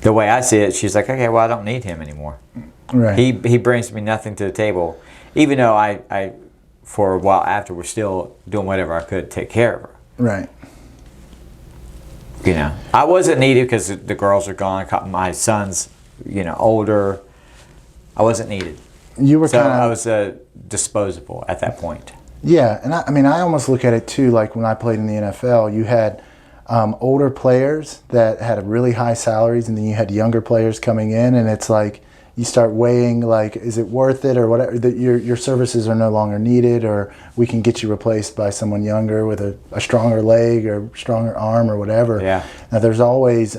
the way I see it, she's like, okay, well, I don't need him anymore. Right. He brings me nothing to the table, even though I for a while after, was still doing whatever I could to take care of her. Right. You know, I wasn't needed because the girls are gone. My son's, older. I wasn't needed. You were kind of... I was disposable at that point. Yeah, and I almost look at it too, like when I played in the NFL, you had older players that had really high salaries, and then you had younger players coming in, and it's like you start weighing, like, is it worth it, or whatever, that your services are no longer needed, or we can get you replaced by someone younger with a stronger leg or stronger arm or whatever. Yeah. Now there's always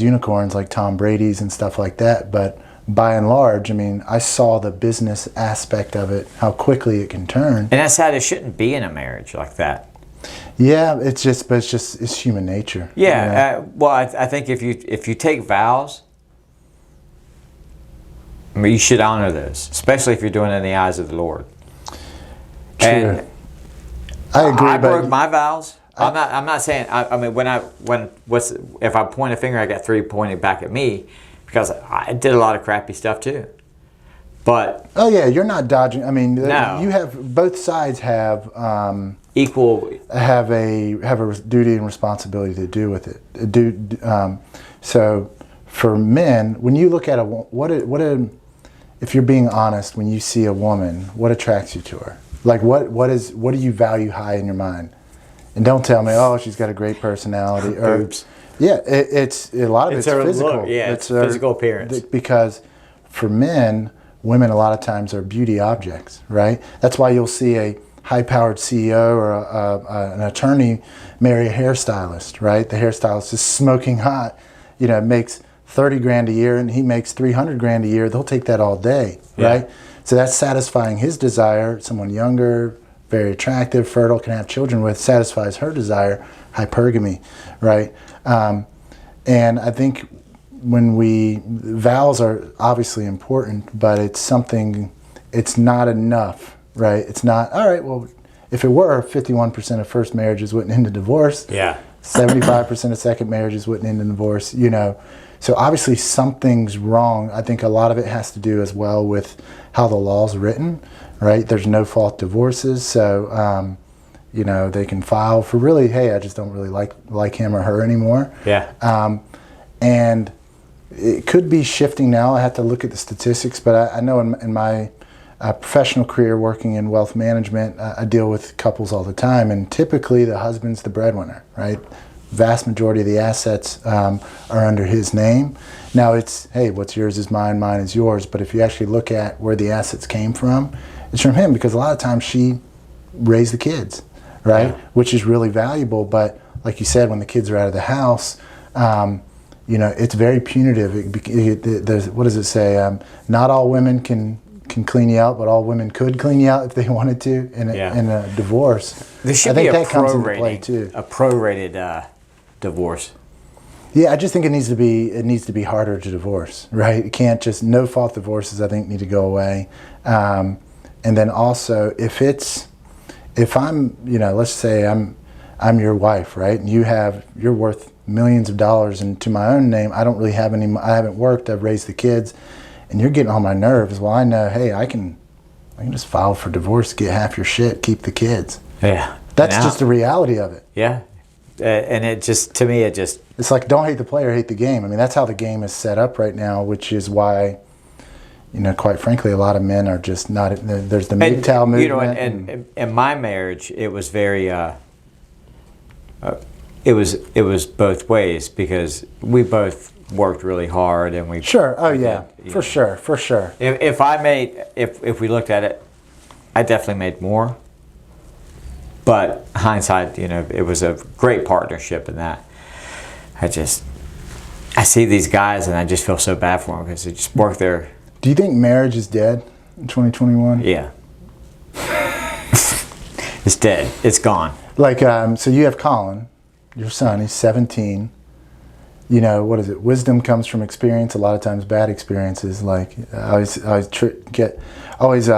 unicorns like Tom Brady's and stuff like that, but by and large, I mean, I saw the business aspect of it, how quickly it can turn. And that's sad. It shouldn't be in a marriage like that. Yeah, it's human nature. Yeah. Well, I think if you take vows, I mean, you should honor those, especially if you're doing it in the eyes of the Lord. True. And I agree. I broke my vows. I'm not saying. I mean, if I point a finger, I got 3 pointed back at me, because I did a lot of crappy stuff too. But oh yeah, you're not dodging. I mean, no. You have, both sides have equal, have a duty and responsibility to do with it. So for men, when you look at if you're being honest, when you see a woman, what attracts you to her? Like what do you value high in your mind? And don't tell me, oh, she's got a great personality. Or boobs. Yeah, it's a lot of it's physical. Look. Yeah, it's physical appearance. Because for men, women a lot of times are beauty objects, right? That's why you'll see a high-powered CEO or an attorney marry a hairstylist, right? The hairstylist is smoking hot, makes 30 grand a year, and he makes 300 grand a year. They'll take that all day, right? So that's satisfying his desire. Someone younger, very attractive, fertile, can have children with, satisfies her desire, hypergamy, right? And I think vows are obviously important, but it's not enough, right? It's not, all right, well, if it were, 51% of first marriages wouldn't end in divorce. Yeah. 75% of second marriages wouldn't end in divorce, So obviously something's wrong. I think a lot of it has to do as well with how the law's written, right? There's no fault divorces, so they can file for really, hey, I just don't really like him or her anymore. Yeah. And it could be shifting now. I have to look at the statistics, but I know in my professional career working in wealth management, I deal with couples all the time, and typically the husband's the breadwinner, right? Vast majority of the assets are under his name. Now it's, hey, what's yours is mine, mine is yours. But if you actually look at where the assets came from, it's from him, because a lot of times she raised the kids, right? Yeah. Which is really valuable. But like you said, when the kids are out of the house, it's very punitive. What does it say? Not all women can clean you out, but all women could clean you out if they wanted to in a divorce. There should be a prorated divorce. Yeah, I just think it needs to be harder to divorce, right? It can't just, no fault divorces I think need to go away. And then also if I'm, let's say I'm your wife, right? And you're worth millions of dollars, and to my own name, I don't really have I haven't worked, I've raised the kids, and you're getting on my nerves. Well, I know, hey, I can just file for divorce, get half your shit, keep the kids. Yeah. That's just the reality of it. Yeah. And it just, to me, it's like, don't hate the player, hate the game. I mean, that's how the game is set up right now, which is why, quite frankly, a lot of men are just not, there's the MGTOW movement. And in my marriage, it was very, it was both ways, because we both worked really hard, and we sure. Oh yeah, for sure. If we looked at it, I definitely made more. But hindsight, it was a great partnership in that. I see these guys and I just feel so bad for them, because they just work there. Do you think marriage is dead in 2021? Yeah. It's dead. It's gone. Like, so you have Colin, your son, he's 17. What is it? Wisdom comes from experience. A lot of times bad experiences. Like, I always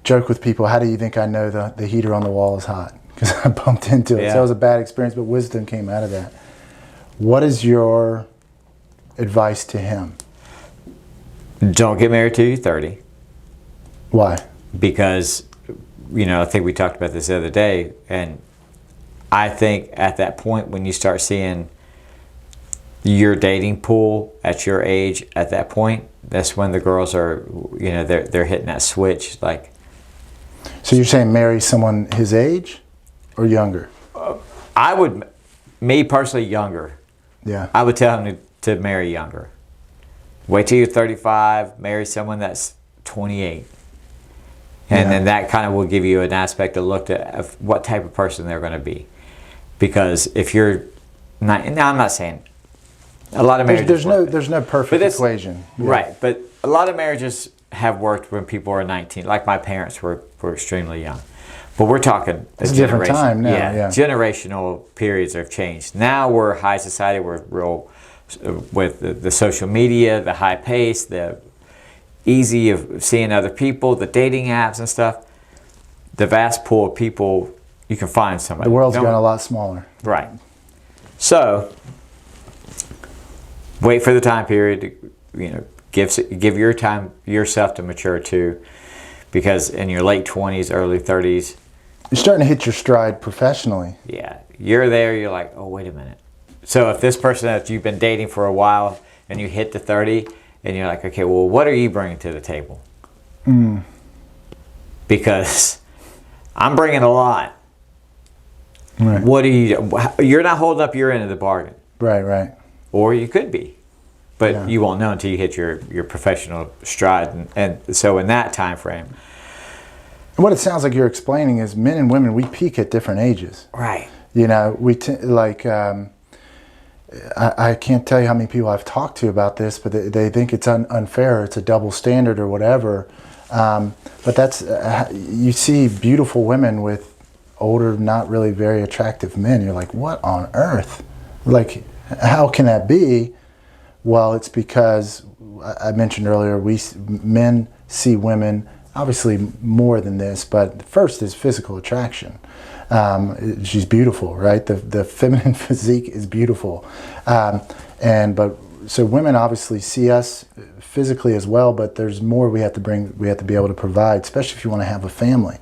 joke with people, how do you think I know the heater on the wall is hot? Because I bumped into it. Yeah. So it was a bad experience, but wisdom came out of that. What is your advice to him? Don't get married till you're 30. Why? Because, I think we talked about this the other day, and I think at that point when you start seeing your dating pool at your age, at that point, that's when the girls are, they're hitting that switch. Like, so you're saying marry someone his age or younger? I would, me personally, younger. Yeah. I would tell him to marry younger. Wait till you're 35, marry someone that's 28. And then that kind of will give you an aspect to look at of what type of person they're going to be. Because if you're not, now I'm not saying a lot of marriages. There's no perfect equation. Yeah. Right, but a lot of marriages have worked when people are 19. Like my parents were extremely young. But we're talking it's a different time now. Yeah. Generational periods have changed. Now we're high society. We're real with the social media, the high pace, the easy of seeing other people, the dating apps and stuff. The vast pool of people, you can find somebody. The world's gotten a lot smaller. Right. So wait for the time period to, give your time yourself to mature too, because in your late 20s, early 30s, you're starting to hit your stride professionally. Yeah, you're there. You're like, oh, wait a minute. So if this person that you've been dating for a while and you hit the 30, and you're like, okay, well, what are you bringing to the table? Because I'm bringing a lot. Right. What do you're not holding up your end of the bargain. Right. Or you could be. But you won't know until you hit your professional stride. And so in that time frame. What it sounds like you're explaining is men and women, we peak at different ages. Right. I can't tell you how many people I've talked to about this, but they think it's unfair, it's a double standard or whatever. But that's, you see beautiful women with older, not really very attractive men. You're like, what on earth? Like, how can that be? Well, it's because I mentioned earlier, men see women, obviously more than this, but first is physical attraction. She's beautiful, right? The feminine physique is beautiful. So women obviously see us physically as well, but there's more we have to bring, we have to be able to provide, especially if you want to have a family.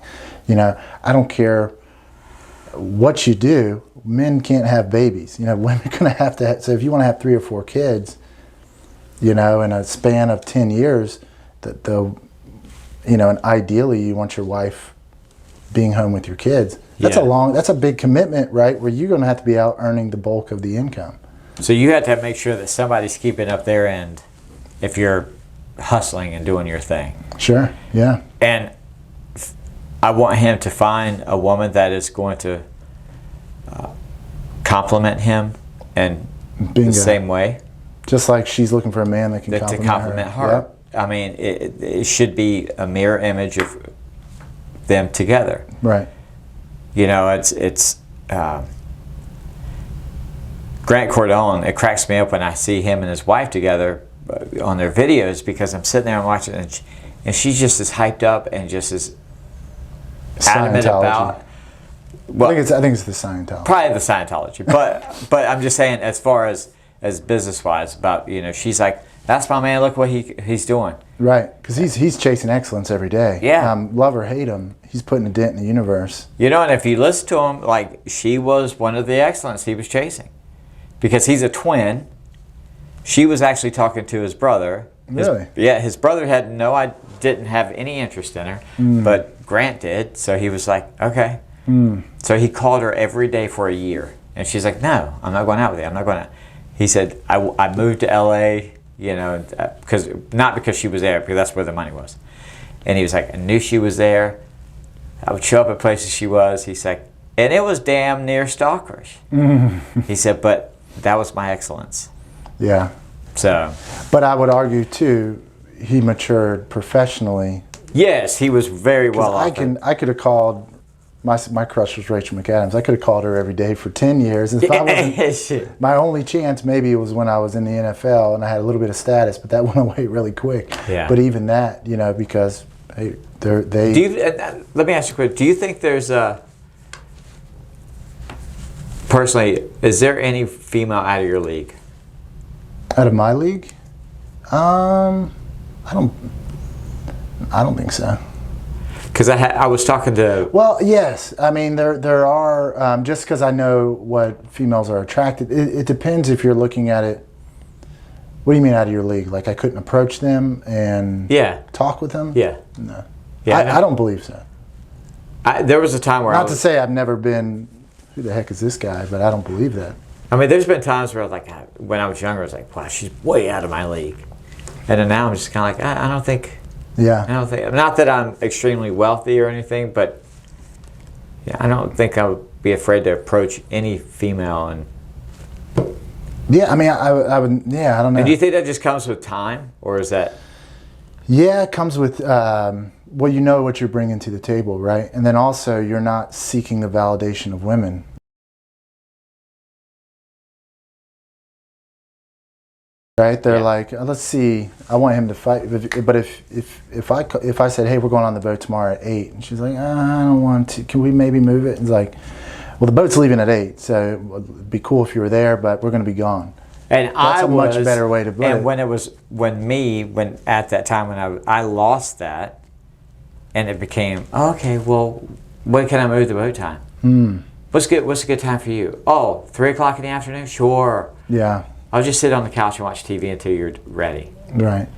I don't care what you do, men can't have babies. Women are going to have, so if you want to have 3 or 4 kids, in a span of 10 years, and ideally you want your wife being home with your kids. That's a big commitment, right? Where you're going to have to be out earning the bulk of the income. So you have to make sure that somebody's keeping up their end if you're hustling and doing your thing. Sure, yeah. And I want him to find a woman that is going to compliment him in the same way. Just like she's looking for a man that can compliment her. Yep. I mean, it should be a mirror image of them together. Right. It's Grant Cardone. It cracks me up when I see him and his wife together on their videos, because I'm sitting there and watching, and she's just as hyped up and just as adamant about. Well, I think it's the Scientology. Probably the Scientology, but I'm just saying, as far as business wise, about she's like, that's my man. Look what he's doing. Right, because he's chasing excellence every day. Yeah. Love or hate him, he's putting a dent in the universe. And if you listen to him, like, she was one of the excellence he was chasing, because he's a twin. She was actually talking to his brother. Really? His brother didn't have any interest in her, but Grant did. So he was like, okay. So he called her every day for a year, and she's like, no, I'm not going out with you. I'm not going to. He said, I moved to L.A., not because she was there, because that's where the money was. And he was like, I knew she was there. I would show up at places she was. He's like, and it was damn near stalkerish. He said, but that was my excellence. Yeah. So. But I would argue too, he matured professionally. Yes, he was very well off. I could have called. My crush was Rachel McAdams. I could have called her every day for 10 years. And if I wasn't, my only chance maybe was when I was in the NFL and I had a little bit of status, but that went away really quick. Yeah. But even that, because they. Let me ask you a question. Do you think there's personally, is there any female out of your league? Out of my league? I don't think so. Because I was talking to... Well, yes. I mean, there are, just because I know what females are attracted, it depends if you're looking at it. What do you mean out of your league? Like I couldn't approach them and talk with them? Yeah. No. Yeah, I don't believe so. There was a time where Not to say I've never been, who the heck is this guy, but I don't believe that. I mean, there's been times where like when I was younger, I was like, wow, she's way out of my league. And then now I'm just kind of like, I don't think... Yeah. I don't think, not that I'm extremely wealthy or anything, but yeah, I don't think I would be afraid to approach any female. And yeah, I mean, I would, yeah, I don't know. And do you think that just comes with time, or is that? Yeah, it comes with, well, you know what you're bringing to the table, right? And then also, you're not seeking the validation of women. Right? They're like, let's see, I want him to fight. But if I said, hey, we're going on the boat tomorrow at 8, and she's like, I don't want to, can we maybe move it? And it's like, well, the boat's leaving at 8, so it'd be cool if you were there, but we're going to be gone. And that's a much better way to put it. And when at that time when I lost that, and it became, okay, well, when can I move the boat time? What's a good time for you? Oh, 3 o'clock in the afternoon? Sure. Yeah. I'll just sit on the couch and watch TV until you're ready. Right.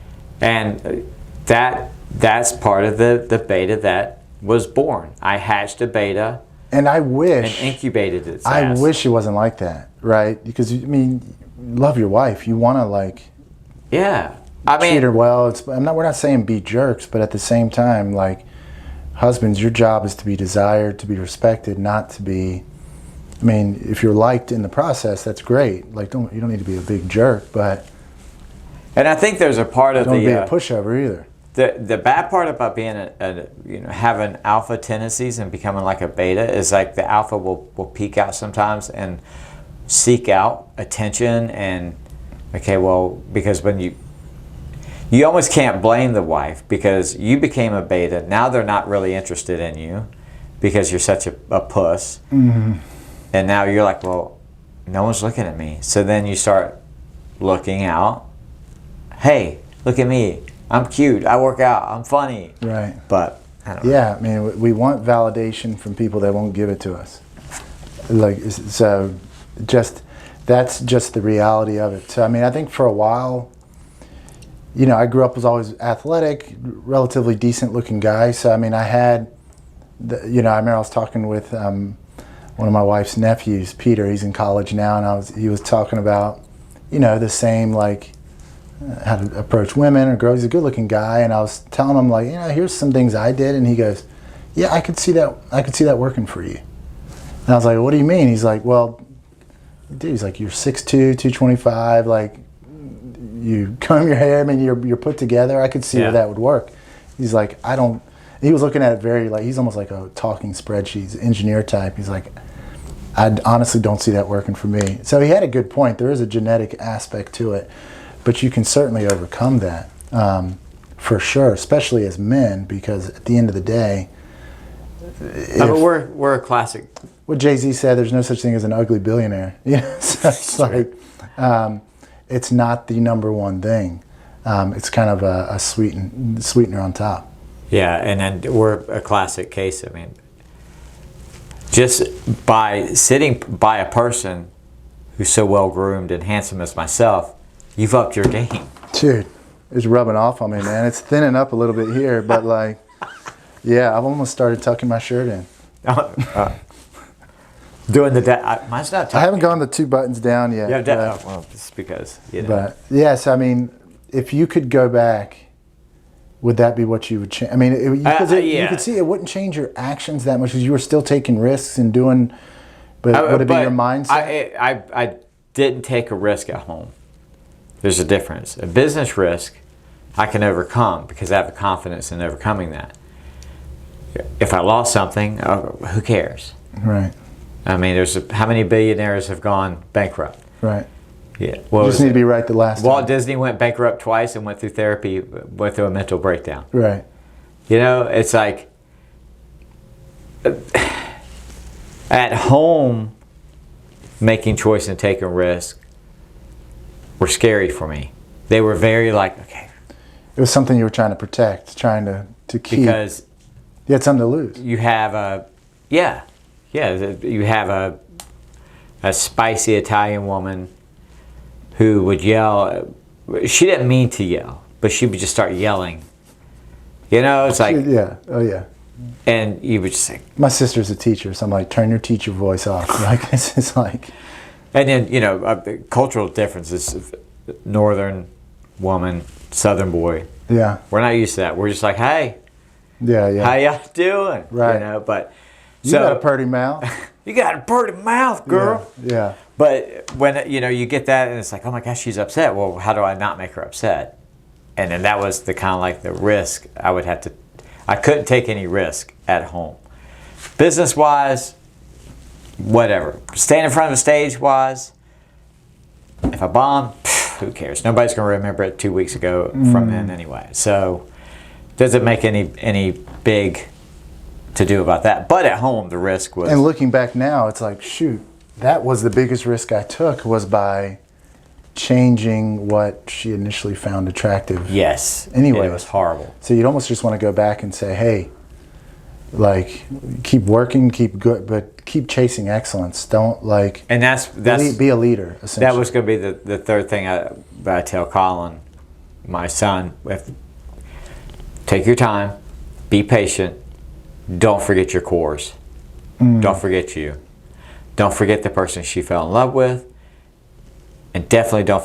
And that's part of the beta that was born. I hatched a beta. And I wish. And incubated its I ass. wish it wasn't like that, right? Because, I mean, you love your wife. You want to, like, yeah. treat her well. We're not saying be jerks, but at the same time, like, husbands, your job is to be desired, to be respected, not to be... I mean, if you're liked in the process, that's great. Like, you don't need to be a big jerk, but... And I think there's a part of don't be a pushover either. The bad part about being having alpha tendencies and becoming like a beta is like the alpha will peak out sometimes and seek out attention and because when you almost can't blame the wife because you became a beta. Now they're not really interested in you because you're such a puss. Mm-hmm. And now you're like, well, no one's looking at me. So then you start looking out. Hey, look at me. I'm cute. I work out. I'm funny. Right. But I don't know. Yeah, I mean, we want validation from people that won't give it to us. Like, so that's just the reality of it. So, I mean, I think for a while, I grew up was always athletic, relatively decent looking guy. So, I mean, I had, I remember I was talking with one of my wife's nephews, Peter. He's in college now, and he was talking about, the same, like, how to approach women or girls. He's a good-looking guy, and I was telling him, like, here's some things I did, and he goes, yeah, I could see that working for you. And I was like, what do you mean? He's like, well, dude, he's like, you're 6'2", 225, like, you comb your hair, I mean, you're put together. I could see where that would work. He's like, he was looking at it very, like, he's almost like a talking spreadsheet, engineer type. He's like, I honestly don't see that working for me. So he had a good point. There is a genetic aspect to it, but you can certainly overcome that for sure, especially as men, because at the end of the day, we're a classic. What Jay-Z said, there's no such thing as an ugly billionaire. So it's like, it's not the number one thing. It's kind of a sweetener on top. Yeah, and then we're a classic case. I mean, just by sitting by a person who's so well groomed and handsome as myself, you've upped your game. Dude, it's rubbing off on me, man. It's thinning up a little bit here, but like, yeah, I've almost started tucking my shirt in. Doing mine's not tucked. I haven't gone the 2 buttons down yet. Yeah, well, it's because, But, yes, I mean, if you could go back, would that be what you would change? I mean, you could see it wouldn't change your actions that much because you were still taking risks and doing, but would it be your mindset? I didn't take a risk at home. There's a difference. A business risk, I can overcome because I have the confidence in overcoming that. If I lost something, who cares? Right. I mean, how many billionaires have gone bankrupt? Right. Yeah. Well, you just need to be right the last time. Walt Disney went bankrupt twice and went through therapy, went through a mental breakdown. Right. It's like at home, making choice and taking risk were scary for me. They were very like, okay. It was something you were trying to protect, trying to keep. Because you had something to lose. you have you have a spicy Italian woman who would yell. She didn't mean to yell, but she would just start yelling. You know, it's like, yeah, oh yeah. And you would just say, my sister's a teacher, so I'm like, turn your teacher voice off. Like, this is like. And then, you know, cultural differences. Northern woman, Southern boy. Yeah. We're not used to that. We're just like, hey. Yeah, yeah. How y'all doing? Right. You know, but. You got a pretty mouth. You got a pretty mouth, girl. Yeah. But when, you know, you get that and it's like, oh my gosh, she's upset. Well, how do I not make her upset? And then that was the kind of like the risk I would have to. I couldn't take any risk at home. Business-wise, whatever. Staying in front of the stage-wise, if I bomb, who cares? Nobody's going to remember it 2 weeks ago from then anyway. So does it make any big to do about that? But at home, the risk was. And looking back now, it's like, shoot, that was the biggest risk I took, was by changing what she initially found attractive. Yes. Anyway, it was horrible. So you'd almost just want to go back and say, hey, like, keep working, keep good, but keep chasing excellence. Don't like. And that's be a leader. Essentially. That was going to be the third thing I tell Colin, my son. Take your time, be patient. Don't forget your cores. Don't forget you. Don't forget the person she fell in love with. And definitely don't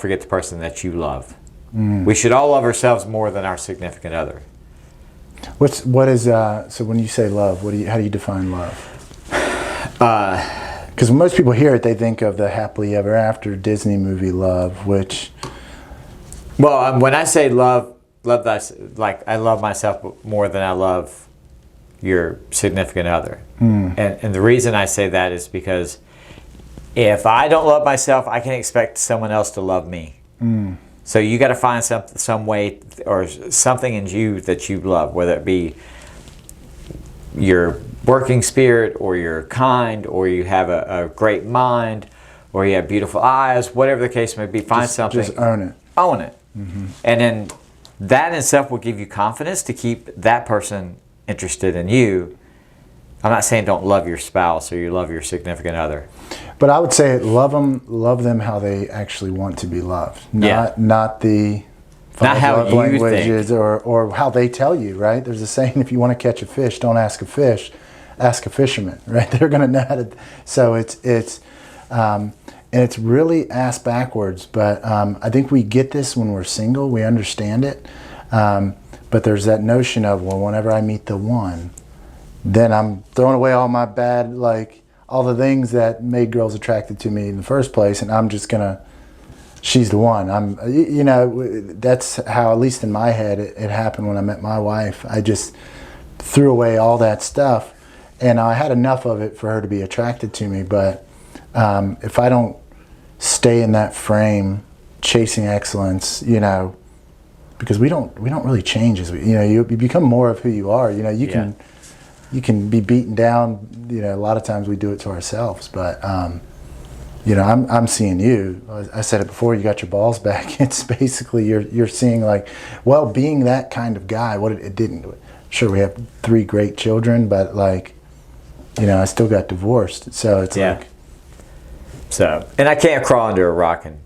forget the person that you love. We should all love ourselves more than our significant other. What is so when you say love, how do you define love? Because when most people hear it, they think of the happily ever after Disney movie love, which. Well, when I say love that, like I love myself more than I love your significant other. And the reason I say that is because if I don't love myself, I can expect someone else to love me. So you got to find some way or something in you that you love, whether it be your working spirit, or you're kind, or you have a great mind, or you have beautiful eyes, whatever the case may be. Find something. Just own it. Own it. And then that in itself will give you confidence to keep that person interested in you. I'm not saying don't love your spouse or you love your significant other. But I would say love them how they actually want to be loved. Not the how love you languages think. or how they tell you, right? There's a saying, if you want to catch a fish, don't ask a fish, ask a fisherman, right? They're going to know how to. So and it's really ass backwards, but I think we get this when we're single, we understand it. But there's that notion of, well, whenever I meet the one, then I'm throwing away all my bad, like all the things that made girls attracted to me in the first place, and I'm just gonna, she's the one. That's how, at least in my head, it happened when I met my wife. I just threw away all that stuff, and I had enough of it for her to be attracted to me. But if I don't stay in that frame, chasing excellence, because we don't really change as you become more of who you are. You can be beaten down. A lot of times we do it to ourselves. But I'm seeing you. I said it before. You got your balls back. It's basically you're seeing like, well, being that kind of guy. What it didn't. Sure, we have 3 great children, but like, I still got divorced. So it's like. So, and I can't crawl under a rock and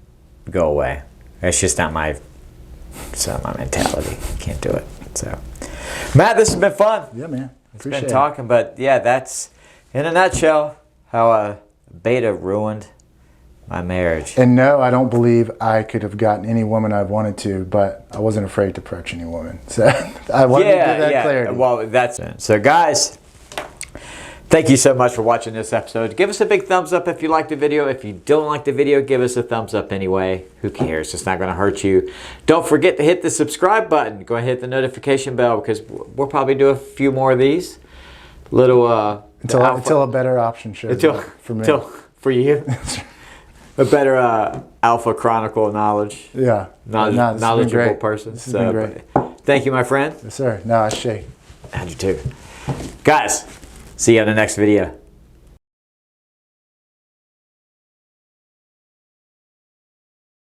go away. It's just not my mentality. Can't do it. So, Matt, this has been fun. Yeah, man. It's been talking, but yeah, that's in a nutshell how beta ruined my marriage. And no, I don't believe I could have gotten any woman I've wanted to, but I wasn't afraid to approach any woman. So I wanted to give that clarity. Well, that's it. So guys, thank you so much for watching this episode. Give us a big thumbs up if you liked the video. If you don't like the video, give us a thumbs up anyway. Who cares? It's not going to hurt you. Don't forget to hit the subscribe button. Go ahead and hit the notification bell, because we'll probably do a few more of these. Until a better option shows up for me. For you. A better Alpha Chronicle knowledge. Yeah. Knowledgeable person. This has been great. Thank you, my friend. Yes, sir. No, I shake. I do too. Guys, see you on the next video.